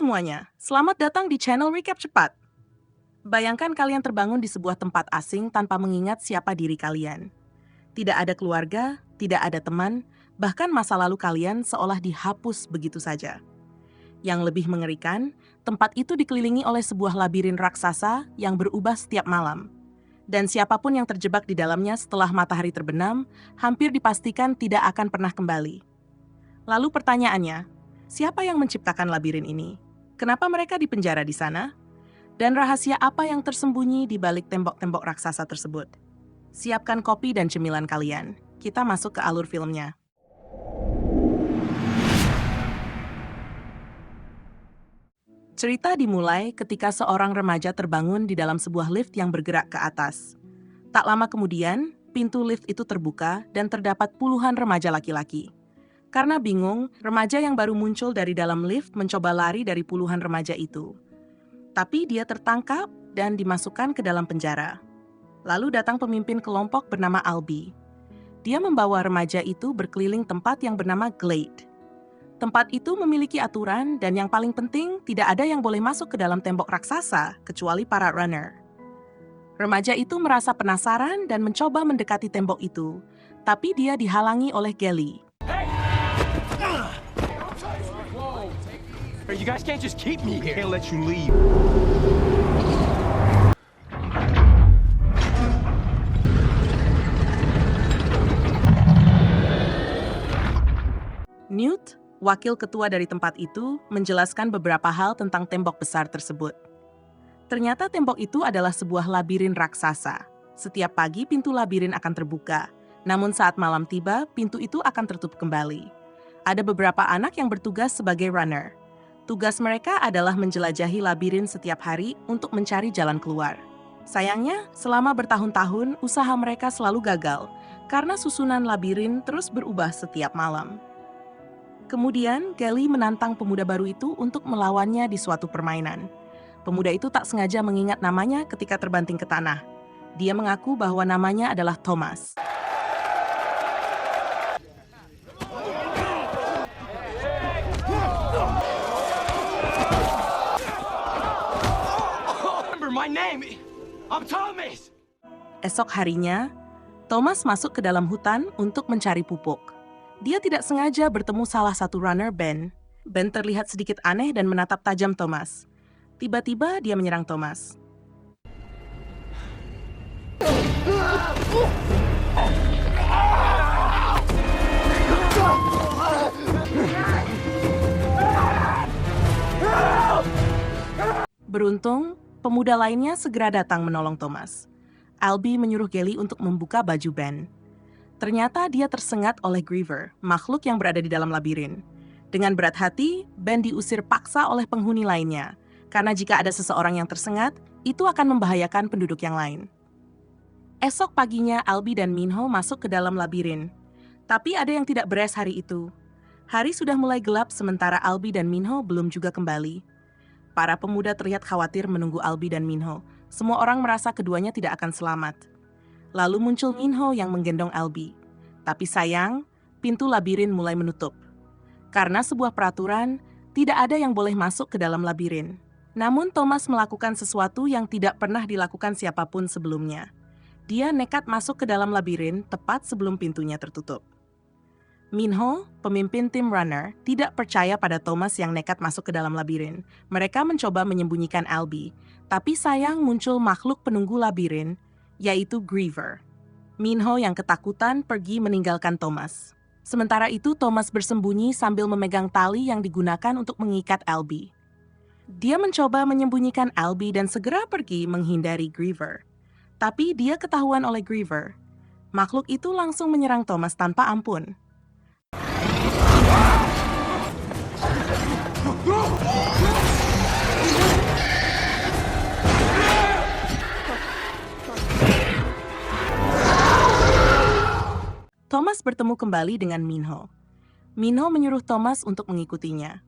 semuanya, selamat datang di channel Recap Cepat. Bayangkan kalian terbangun di sebuah tempat asing tanpa mengingat siapa diri kalian. Tidak ada keluarga, tidak ada teman, bahkan masa lalu kalian seolah dihapus begitu saja. Yang lebih mengerikan, tempat itu dikelilingi oleh sebuah labirin raksasa yang berubah setiap malam. Dan siapapun yang terjebak di dalamnya setelah matahari terbenam, hampir dipastikan tidak akan pernah kembali. Lalu pertanyaannya, siapa yang menciptakan labirin ini? Kenapa mereka dipenjara di sana? Dan rahasia apa yang tersembunyi di balik tembok-tembok raksasa tersebut? Siapkan kopi dan cemilan kalian. Kita masuk ke alur filmnya. Cerita dimulai ketika seorang remaja terbangun di dalam sebuah lift yang bergerak ke atas. Tak lama kemudian, pintu lift itu terbuka dan terdapat puluhan remaja laki-laki. Karena bingung, remaja yang baru muncul dari dalam lift mencoba lari dari puluhan remaja itu. Tapi dia tertangkap dan dimasukkan ke dalam penjara. Lalu datang pemimpin kelompok bernama Albie. Dia membawa remaja itu berkeliling tempat yang bernama Glade. Tempat itu memiliki aturan dan yang paling penting tidak ada yang boleh masuk ke dalam tembok raksasa kecuali para runner. Remaja itu merasa penasaran dan mencoba mendekati tembok itu, tapi dia dihalangi oleh Gelly. You guys can't just keep me here. Can't let you leave. Newt, wakil ketua dari tempat itu, menjelaskan beberapa hal tentang tembok besar tersebut. Ternyata tembok itu adalah sebuah labirin raksasa. Setiap pagi pintu labirin akan terbuka, namun saat malam tiba, pintu itu akan tertutup kembali. Ada beberapa anak yang bertugas sebagai runner. Tugas mereka adalah menjelajahi labirin setiap hari untuk mencari jalan keluar. Sayangnya, selama bertahun-tahun, usaha mereka selalu gagal karena susunan labirin terus berubah setiap malam. Kemudian, Gelly menantang pemuda baru itu untuk melawannya di suatu permainan. Pemuda itu tak sengaja mengingat namanya ketika terbanting ke tanah. Dia mengaku bahwa namanya adalah Thomas. My name, I'm Thomas. Esok harinya, Thomas masuk ke dalam hutan untuk mencari pupuk. Dia tidak sengaja bertemu salah satu runner, Ben. Ben terlihat sedikit aneh dan menatap tajam Thomas. Tiba-tiba dia menyerang Thomas. Beruntung, pemuda lainnya segera datang menolong Thomas. Albie menyuruh Gelly untuk membuka baju Ben. Ternyata dia tersengat oleh Griever, makhluk yang berada di dalam labirin. Dengan berat hati, Ben diusir paksa oleh penghuni lainnya, karena jika ada seseorang yang tersengat, itu akan membahayakan penduduk yang lain. Esok paginya, Albie dan Minho masuk ke dalam labirin. Tapi ada yang tidak beres hari itu. Hari sudah mulai gelap sementara Albie dan Minho belum juga kembali. Para pemuda terlihat khawatir menunggu Albie dan Minho. Semua orang merasa keduanya tidak akan selamat. Lalu muncul Minho yang menggendong Albie. Tapi sayang, pintu labirin mulai menutup. Karena sebuah peraturan, tidak ada yang boleh masuk ke dalam labirin. Namun Thomas melakukan sesuatu yang tidak pernah dilakukan siapapun sebelumnya. Dia nekat masuk ke dalam labirin tepat sebelum pintunya tertutup. Minho, pemimpin tim runner, tidak percaya pada Thomas yang nekat masuk ke dalam labirin. Mereka mencoba menyembunyikan Albie, tapi sayang muncul makhluk penunggu labirin, yaitu Griever. Minho yang ketakutan pergi meninggalkan Thomas. Sementara itu Thomas bersembunyi sambil memegang tali yang digunakan untuk mengikat Albie. Dia mencoba menyembunyikan Albie dan segera pergi menghindari Griever. Tapi dia ketahuan oleh Griever. Makhluk itu langsung menyerang Thomas tanpa ampun. Thomas bertemu kembali dengan Minho. Minho menyuruh Thomas untuk mengikutinya.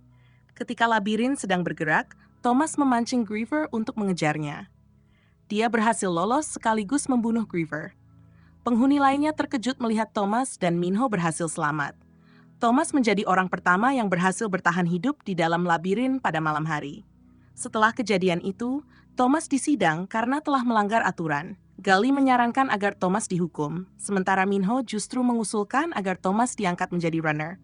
Ketika labirin sedang bergerak, Thomas memancing Griever untuk mengejarnya. Dia berhasil lolos sekaligus membunuh Griever. Penghuni lainnya terkejut melihat Thomas dan Minho berhasil selamat. Thomas menjadi orang pertama yang berhasil bertahan hidup di dalam labirin pada malam hari. Setelah kejadian itu, Thomas disidang karena telah melanggar aturan. Gully menyarankan agar Thomas dihukum, sementara Minho justru mengusulkan agar Thomas diangkat menjadi runner.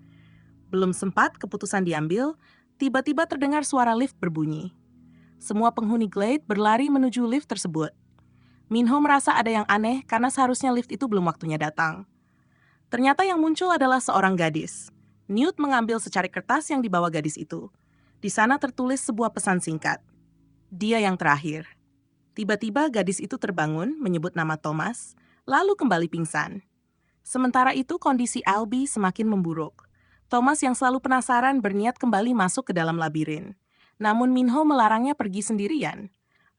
Belum sempat keputusan diambil, tiba-tiba terdengar suara lift berbunyi. Semua penghuni Glade berlari menuju lift tersebut. Minho merasa ada yang aneh karena seharusnya lift itu belum waktunya datang. Ternyata yang muncul adalah seorang gadis. Newt mengambil secari kertas yang dibawa gadis itu. Di sana tertulis sebuah pesan singkat. Dia yang terakhir. Tiba-tiba gadis itu terbangun, menyebut nama Thomas, lalu kembali pingsan. Sementara itu kondisi Albie semakin memburuk. Thomas yang selalu penasaran berniat kembali masuk ke dalam labirin. Namun Minho melarangnya pergi sendirian.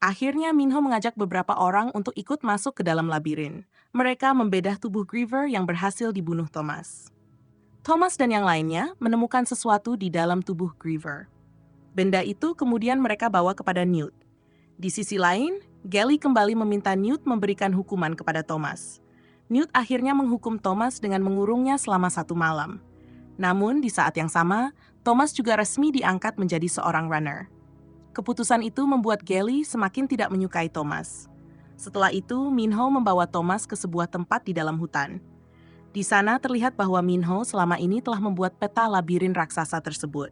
Akhirnya Minho mengajak beberapa orang untuk ikut masuk ke dalam labirin. Mereka membedah tubuh Griever yang berhasil dibunuh Thomas. Thomas dan yang lainnya menemukan sesuatu di dalam tubuh Griever. Benda itu kemudian mereka bawa kepada Newt. Di sisi lain, Gully kembali meminta Newt memberikan hukuman kepada Thomas. Newt akhirnya menghukum Thomas dengan mengurungnya selama 1 malam. Namun di saat yang sama, Thomas juga resmi diangkat menjadi seorang runner. Keputusan itu membuat Gully semakin tidak menyukai Thomas. Setelah itu, Minho membawa Thomas ke sebuah tempat di dalam hutan. Di sana terlihat bahwa Minho selama ini telah membuat peta labirin raksasa tersebut.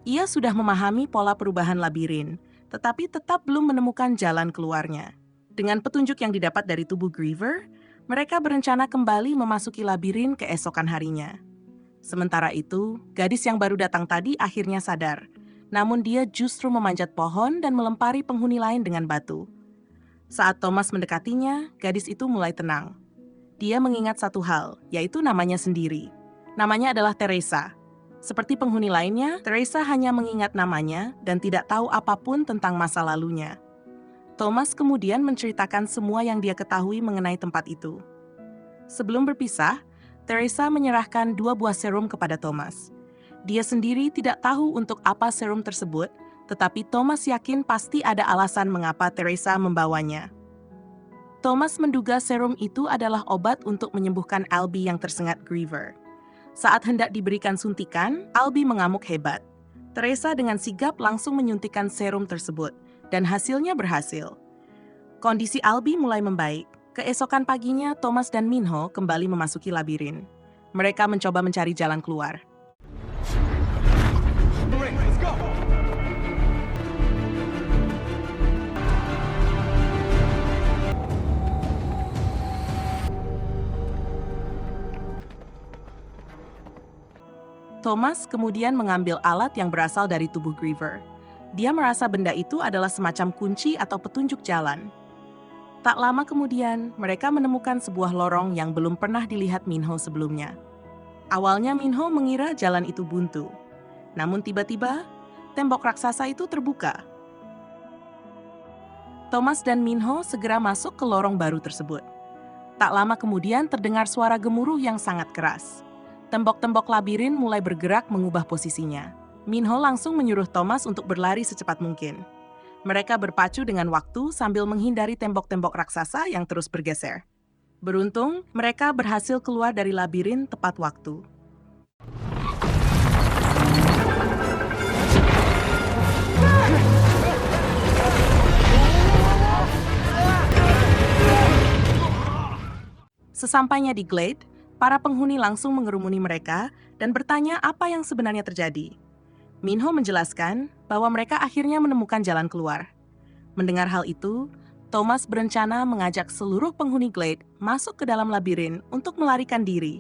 Ia sudah memahami pola perubahan labirin, tetapi tetap belum menemukan jalan keluarnya. Dengan petunjuk yang didapat dari tubuh Griever, mereka berencana kembali memasuki labirin keesokan harinya. Sementara itu, gadis yang baru datang tadi akhirnya sadar. Namun dia justru memanjat pohon dan melempari penghuni lain dengan batu. Saat Thomas mendekatinya, gadis itu mulai tenang. Dia mengingat satu hal, yaitu namanya sendiri. Namanya adalah Teresa. Seperti penghuni lainnya, Teresa hanya mengingat namanya dan tidak tahu apapun tentang masa lalunya. Thomas kemudian menceritakan semua yang dia ketahui mengenai tempat itu. Sebelum berpisah, Teresa menyerahkan 2 buah serum kepada Thomas. Dia sendiri tidak tahu untuk apa serum tersebut, tetapi Thomas yakin pasti ada alasan mengapa Teresa membawanya. Thomas menduga serum itu adalah obat untuk menyembuhkan Albie yang tersengat Griever. Saat hendak diberikan suntikan, Albie mengamuk hebat. Teresa dengan sigap langsung menyuntikkan serum tersebut, dan hasilnya berhasil. Kondisi Albie mulai membaik. Keesokan paginya, Thomas dan Minho kembali memasuki labirin. Mereka mencoba mencari jalan keluar. Let's go. Thomas kemudian mengambil alat yang berasal dari tubuh Griever. Dia merasa benda itu adalah semacam kunci atau petunjuk jalan. Tak lama kemudian, mereka menemukan sebuah lorong yang belum pernah dilihat Minho sebelumnya. Awalnya Minho mengira jalan itu buntu. Namun tiba-tiba, tembok raksasa itu terbuka. Thomas dan Minho segera masuk ke lorong baru tersebut. Tak lama kemudian terdengar suara gemuruh yang sangat keras. Tembok-tembok labirin mulai bergerak mengubah posisinya. Minho langsung menyuruh Thomas untuk berlari secepat mungkin. Mereka berpacu dengan waktu sambil menghindari tembok-tembok raksasa yang terus bergeser. Beruntung, mereka berhasil keluar dari labirin tepat waktu. Sesampainya di Glade, para penghuni langsung mengerumuni mereka dan bertanya apa yang sebenarnya terjadi. Minho menjelaskan bahwa mereka akhirnya menemukan jalan keluar. Mendengar hal itu, Thomas berencana mengajak seluruh penghuni Glade masuk ke dalam labirin untuk melarikan diri.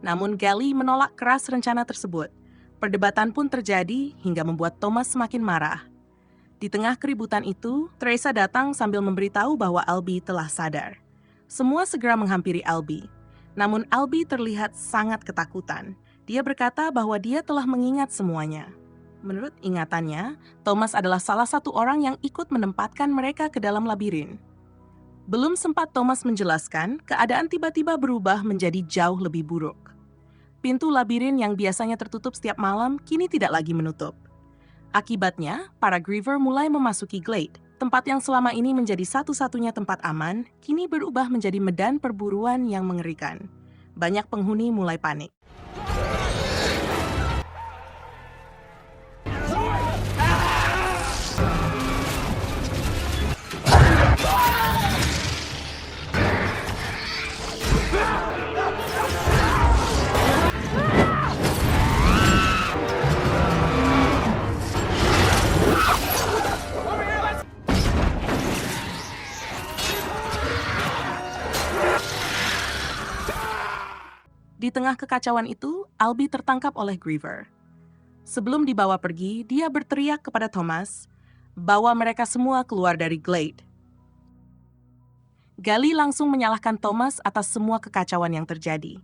Namun Gully menolak keras rencana tersebut. Perdebatan pun terjadi hingga membuat Thomas semakin marah. Di tengah keributan itu, Teresa datang sambil memberitahu bahwa Albie telah sadar. Semua segera menghampiri Albie. Namun Albie terlihat sangat ketakutan. Dia berkata bahwa dia telah mengingat semuanya. Menurut ingatannya, Thomas adalah salah satu orang yang ikut menempatkan mereka ke dalam labirin. Belum sempat Thomas menjelaskan, keadaan tiba-tiba berubah menjadi jauh lebih buruk. Pintu labirin yang biasanya tertutup setiap malam kini tidak lagi menutup. Akibatnya, para Griever mulai memasuki Glade. Tempat yang selama ini menjadi satu-satunya tempat aman, kini berubah menjadi medan perburuan yang mengerikan. Banyak penghuni mulai panik. tengah kekacauan itu, Albie tertangkap oleh Griever. Sebelum dibawa pergi, dia berteriak kepada Thomas, bawa mereka semua keluar dari Glade. Gally langsung menyalahkan Thomas atas semua kekacauan yang terjadi.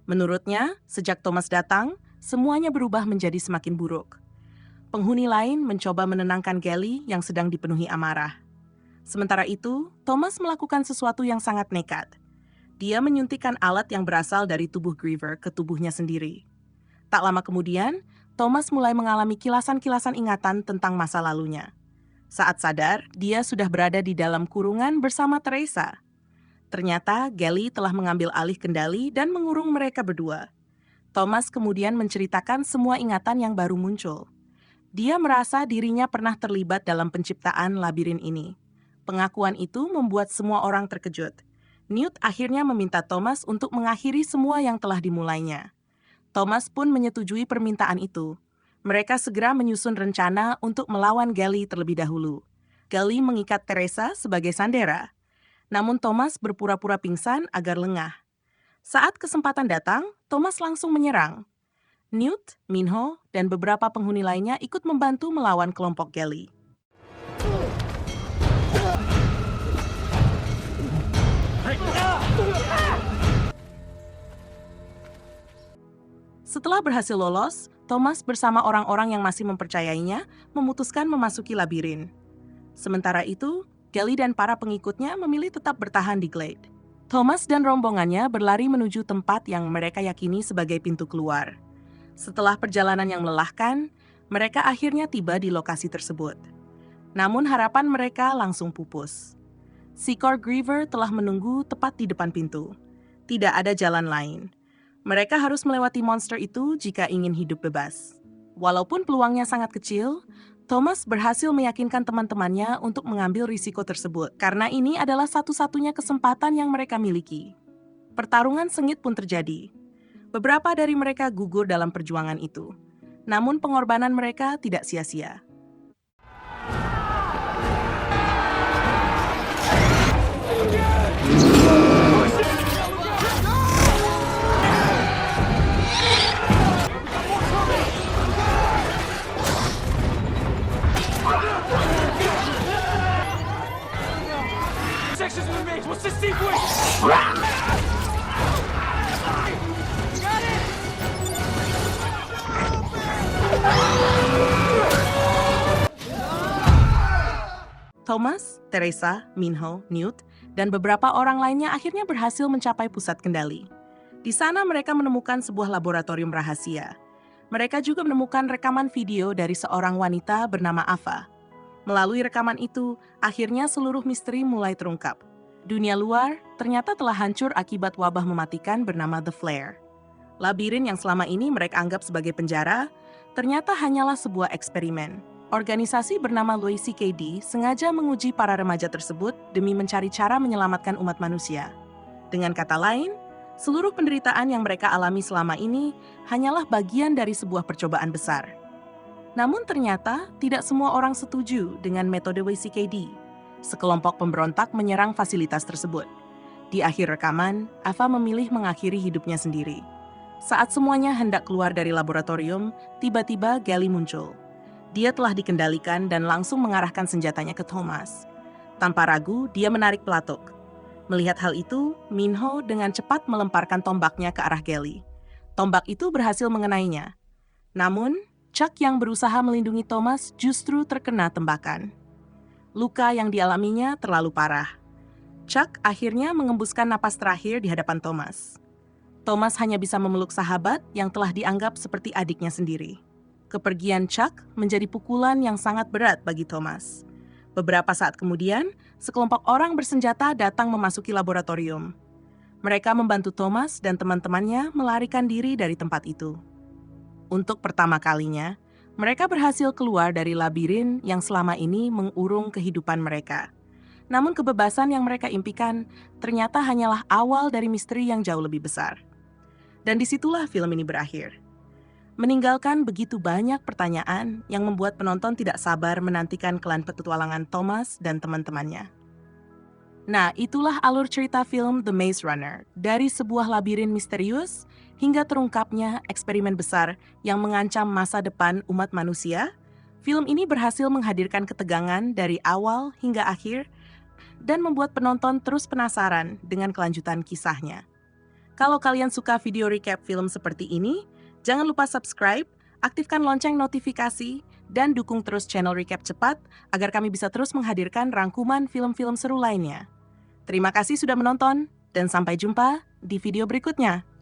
Menurutnya, sejak Thomas datang, semuanya berubah menjadi semakin buruk. Penghuni lain mencoba menenangkan Gally yang sedang dipenuhi amarah. Sementara itu, Thomas melakukan sesuatu yang sangat nekat. Dia menyuntikkan alat yang berasal dari tubuh Griever ke tubuhnya sendiri. Tak lama kemudian, Thomas mulai mengalami kilasan-kilasan ingatan tentang masa lalunya. Saat sadar, dia sudah berada di dalam kurungan bersama Teresa. Ternyata Gally telah mengambil alih kendali dan mengurung mereka berdua. Thomas kemudian menceritakan semua ingatan yang baru muncul. Dia merasa dirinya pernah terlibat dalam penciptaan labirin ini. Pengakuan itu membuat semua orang terkejut. Newt akhirnya meminta Thomas untuk mengakhiri semua yang telah dimulainya. Thomas pun menyetujui permintaan itu. Mereka segera menyusun rencana untuk melawan Gally terlebih dahulu. Gally mengikat Teresa sebagai sandera. Namun Thomas berpura-pura pingsan agar lengah. Saat kesempatan datang, Thomas langsung menyerang. Newt, Minho, dan beberapa penghuni lainnya ikut membantu melawan kelompok Gally. Setelah berhasil lolos, Thomas bersama orang-orang yang masih mempercayainya memutuskan memasuki labirin. Sementara itu, Gally dan para pengikutnya memilih tetap bertahan di Glade. Thomas dan rombongannya berlari menuju tempat yang mereka yakini sebagai pintu keluar. Setelah perjalanan yang melelahkan, mereka akhirnya tiba di lokasi tersebut. Namun harapan mereka langsung pupus. Sikor Griever telah menunggu tepat di depan pintu. Tidak ada jalan lain. Mereka harus melewati monster itu jika ingin hidup bebas. Walaupun peluangnya sangat kecil, Thomas berhasil meyakinkan teman-temannya untuk mengambil risiko tersebut karena ini adalah satu-satunya kesempatan yang mereka miliki. Pertarungan sengit pun terjadi. Beberapa dari mereka gugur dalam perjuangan itu. Namun pengorbanan mereka tidak sia-sia. Sections remains. What's the sequence? Thomas, Teresa, Minho, Newt, dan beberapa orang lainnya akhirnya berhasil mencapai pusat kendali. Di sana mereka menemukan sebuah laboratorium rahasia. Mereka juga menemukan rekaman video dari seorang wanita bernama Ava. Melalui rekaman itu, akhirnya seluruh misteri mulai terungkap. Dunia luar ternyata telah hancur akibat wabah mematikan bernama The Flare. Labirin yang selama ini mereka anggap sebagai penjara, ternyata hanyalah sebuah eksperimen. Organisasi bernama Louis CKD sengaja menguji para remaja tersebut demi mencari cara menyelamatkan umat manusia. Dengan kata lain, seluruh penderitaan yang mereka alami selama ini hanyalah bagian dari sebuah percobaan besar. Namun ternyata tidak semua orang setuju dengan metode WCKD. Sekelompok pemberontak menyerang fasilitas tersebut. Di akhir rekaman, Ava memilih mengakhiri hidupnya sendiri. Saat semuanya hendak keluar dari laboratorium, tiba-tiba Gally muncul. Dia telah dikendalikan dan langsung mengarahkan senjatanya ke Thomas. Tanpa ragu, dia menarik pelatuk. Melihat hal itu, Minho dengan cepat melemparkan tombaknya ke arah Gally. Tombak itu berhasil mengenainya. Namun, Chuck yang berusaha melindungi Thomas justru terkena tembakan. Luka yang dialaminya terlalu parah. Chuck akhirnya mengembuskan napas terakhir di hadapan Thomas. Thomas hanya bisa memeluk sahabat yang telah dianggap seperti adiknya sendiri. Kepergian Chuck menjadi pukulan yang sangat berat bagi Thomas. Beberapa saat kemudian, sekelompok orang bersenjata datang memasuki laboratorium. Mereka membantu Thomas dan teman-temannya melarikan diri dari tempat itu. Untuk pertama kalinya, mereka berhasil keluar dari labirin yang selama ini mengurung kehidupan mereka. Namun kebebasan yang mereka impikan ternyata hanyalah awal dari misteri yang jauh lebih besar. Dan disitulah film ini berakhir. Meninggalkan begitu banyak pertanyaan yang membuat penonton tidak sabar menantikan kelan petualangan Thomas dan teman-temannya. Nah, itulah alur cerita film The Maze Runner. Dari sebuah labirin misterius, hingga terungkapnya eksperimen besar yang mengancam masa depan umat manusia, film ini berhasil menghadirkan ketegangan dari awal hingga akhir dan membuat penonton terus penasaran dengan kelanjutan kisahnya. Kalau kalian suka video recap film seperti ini, jangan lupa subscribe, aktifkan lonceng notifikasi, dan dukung terus channel Recap Cepat agar kami bisa terus menghadirkan rangkuman film-film seru lainnya. Terima kasih sudah menonton, dan sampai jumpa di video berikutnya.